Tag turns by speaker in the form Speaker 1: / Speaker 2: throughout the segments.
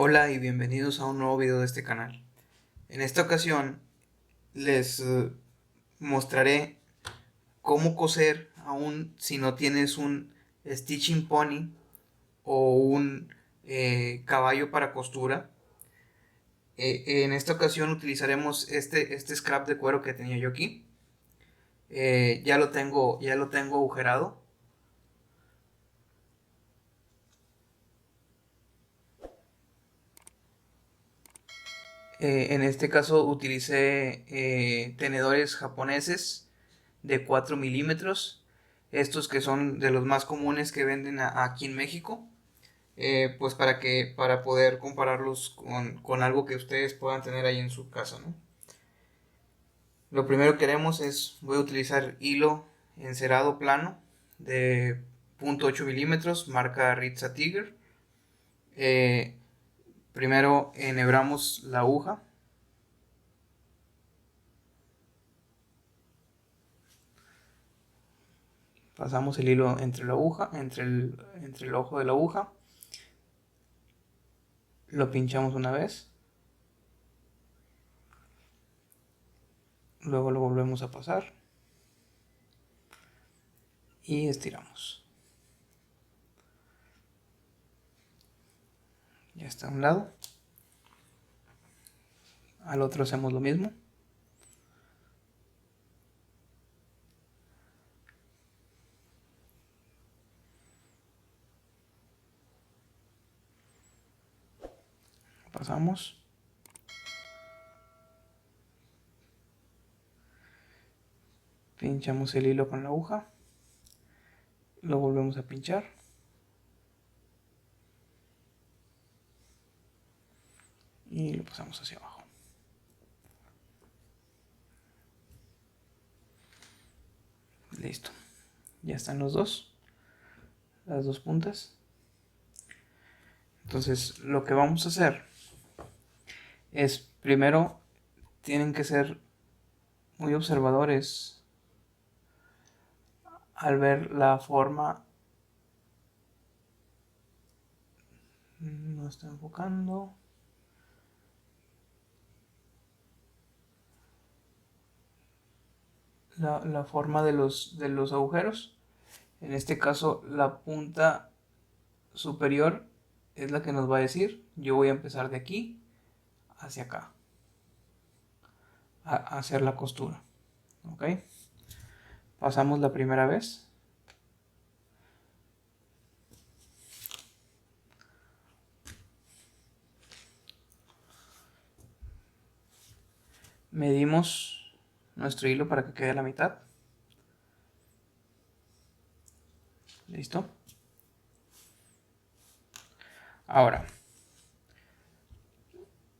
Speaker 1: Hola y bienvenidos a un nuevo video de este canal. En esta ocasión les mostraré cómo coser aún si no tienes un stitching pony o un caballo para costura. En esta ocasión utilizaremos este scrap de cuero que tenía yo aquí. Ya lo tengo agujerado. En este caso utilicé tenedores japoneses de 4 milímetros, estos que son de los más comunes que venden aquí en México, pues para poder compararlos con algo que ustedes puedan tener ahí en su casa, ¿no? Lo primero que haremos voy a utilizar hilo encerado plano de 0.8 milímetros, marca Ritza Tiger. Eh, Primero enhebramos la aguja. Pasamos el hilo entre la aguja, entre el ojo de la aguja. Lo pinchamos una vez. Luego lo volvemos a pasar. Y estiramos. Ya está a un lado. Al otro hacemos lo mismo. Pasamos. Pinchamos el hilo con la aguja. Lo volvemos a pinchar. Y lo pasamos hacia abajo. Listo. Ya están las dos puntas. Entonces lo que vamos a hacer es, primero, tienen que ser muy observadores al ver la forma. No está enfocando. La forma de los agujeros. En este caso, la punta superior es la que nos va a decir. Yo voy a empezar de aquí hacia acá a hacer la costura. ¿Ok? Pasamos la primera vez. Medimos nuestro hilo para que quede a la mitad. ¿Listo? Ahora,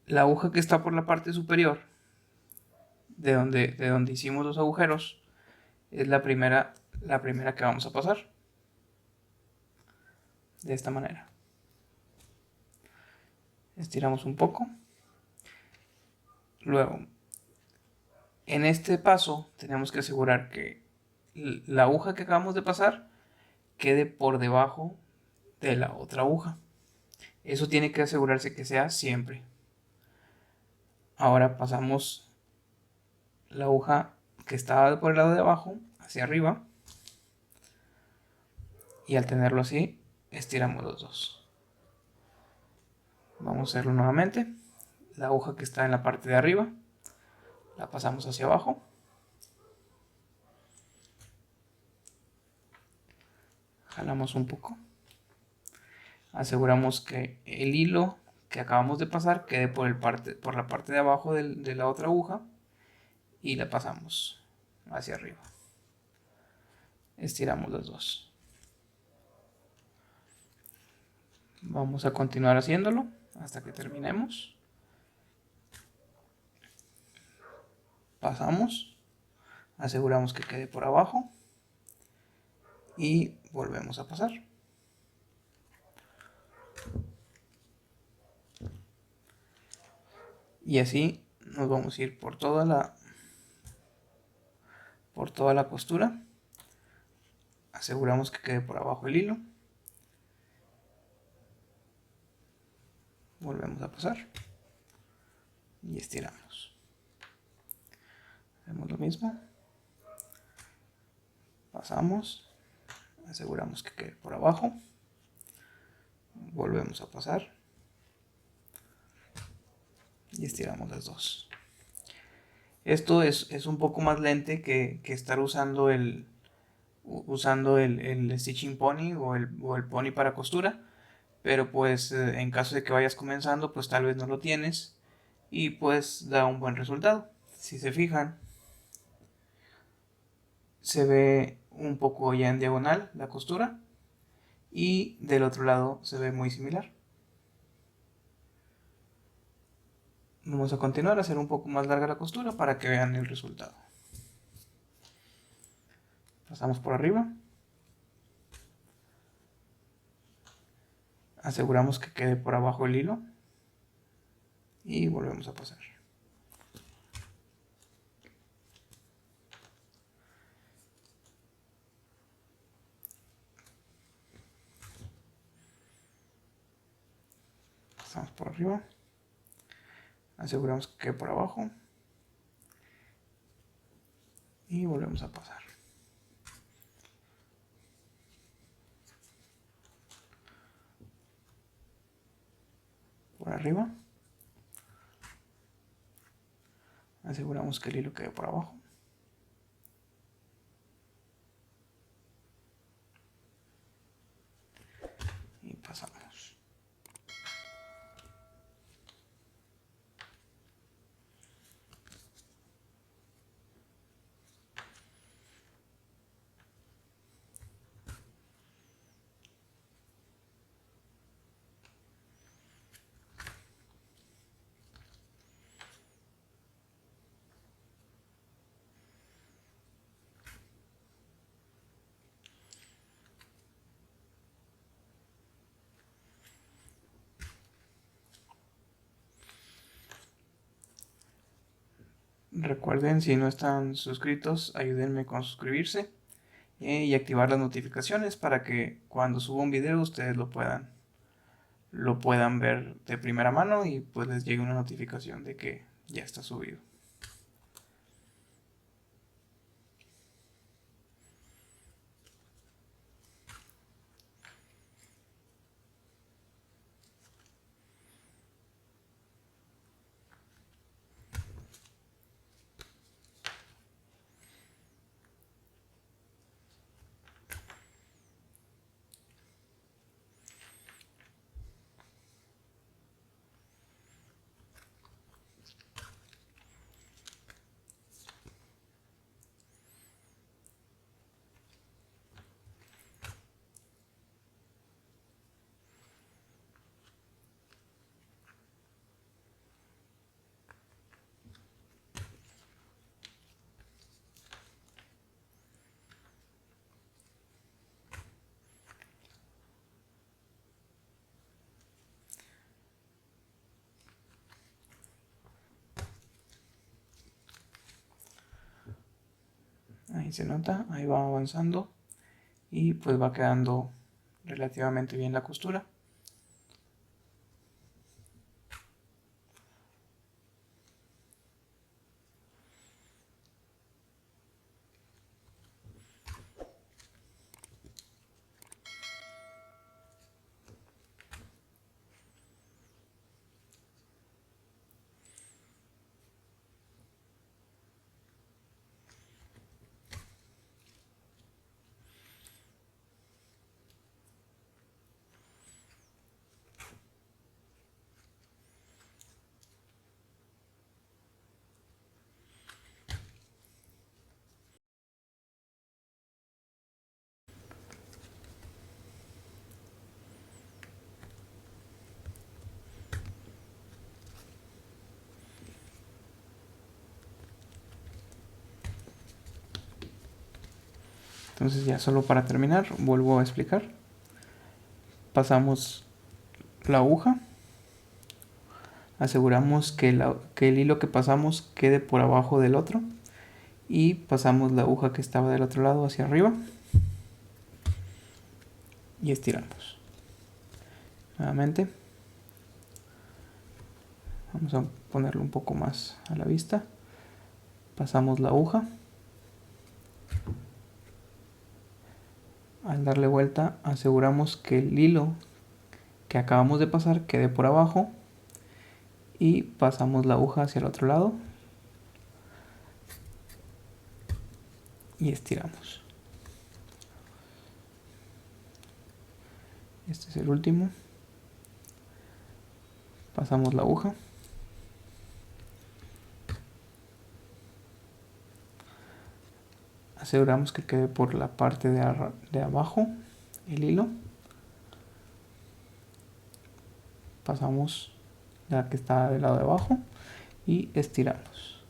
Speaker 1: la aguja que está por la parte superior, de donde hicimos los agujeros, es la primera que vamos a pasar. De esta manera. Estiramos un poco. Luego, en este paso tenemos que asegurar que la aguja que acabamos de pasar quede por debajo de la otra aguja. Eso tiene que asegurarse que sea siempre. Ahora pasamos la aguja que estaba por el lado de abajo hacia arriba. Y al tenerlo así, estiramos los dos. Vamos a hacerlo nuevamente. La aguja que está en la parte de arriba la pasamos hacia abajo. Jalamos un poco. Aseguramos que el hilo que acabamos de pasar quede por la parte de abajo de la otra aguja y la pasamos hacia arriba. Estiramos los dos. Vamos a continuar haciéndolo hasta que terminemos. Pasamos, aseguramos que quede por abajo y volvemos a pasar. Y así nos vamos a ir por toda la costura. Aseguramos que quede por abajo el hilo. volvemos a pasar y estiramos. Hacemos lo mismo, pasamos, aseguramos que quede por abajo, volvemos a pasar y estiramos las dos. Esto es un poco más lento que estar usando el Stitching Pony o el Pony para costura, pero pues en caso de que vayas comenzando, pues tal vez no lo tienes y pues da un buen resultado. Si se fijan, se ve un poco ya en diagonal la costura y del otro lado se ve muy similar. Vamos a continuar a hacer un poco más larga la costura para que vean el resultado. Pasamos por arriba, aseguramos que quede por abajo el hilo y volvemos a pasar. Pasamos por arriba, aseguramos que quede por abajo y volvemos a pasar. Por arriba, aseguramos que el hilo quede por abajo y pasamos. Recuerden, si no están suscritos, ayúdenme con suscribirse y activar las notificaciones para que cuando suba un video ustedes lo puedan ver de primera mano y pues les llegue una notificación de que ya está subido. Ahí se nota, ahí va avanzando y pues va quedando relativamente bien la costura. Entonces ya solo para terminar, vuelvo a explicar. Pasamos la aguja, aseguramos que el hilo que pasamos quede por abajo del otro y pasamos la aguja que estaba del otro lado hacia arriba y estiramos. Nuevamente. Vamos a ponerlo un poco más a la vista. Pasamos la aguja. Al darle vuelta aseguramos que el hilo que acabamos de pasar quede por abajo y pasamos la aguja hacia el otro lado y estiramos. Este es el último. Pasamos la aguja. Aseguramos que quede por la parte de abajo el hilo. Pasamos la que está del lado de abajo y estiramos.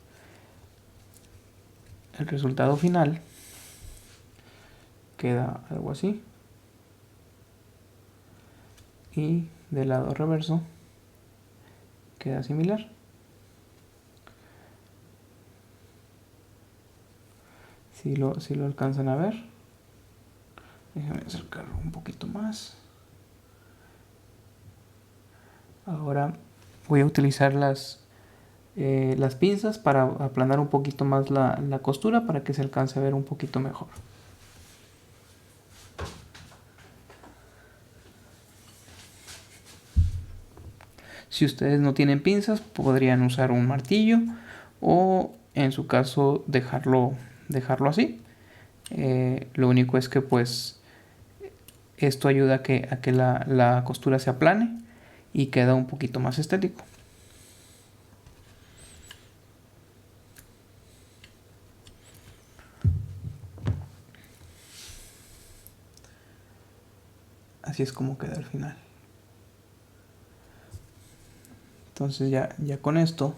Speaker 1: El resultado final queda algo así. Y del lado reverso queda similar. Si lo alcanzan a ver, déjenme acercarlo un poquito más. Ahora voy a utilizar las pinzas para aplanar un poquito más la costura para que se alcance a ver un poquito mejor. Si ustedes no tienen pinzas, podrían usar un martillo o en su caso dejarlo así. Lo único es que pues esto ayuda a que la costura se aplane y queda un poquito más estético. Así es como queda al final. Entonces ya con esto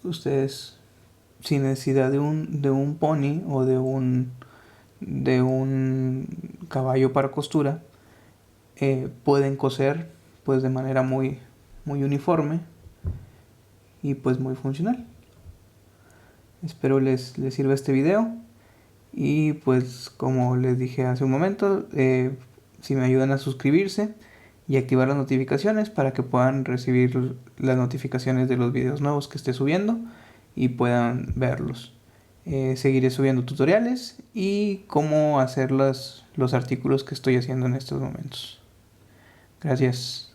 Speaker 1: ustedes, sin necesidad de un pony o de un caballo para costura, pueden coser pues de manera muy uniforme y pues muy funcional. Espero les sirva este video y pues como les dije hace un momento, si me ayudan a suscribirse y activar las notificaciones para que puedan recibir las notificaciones de los videos nuevos que esté subiendo y puedan verlos. Seguiré subiendo tutoriales y cómo hacer los artículos que estoy haciendo en estos momentos. Gracias.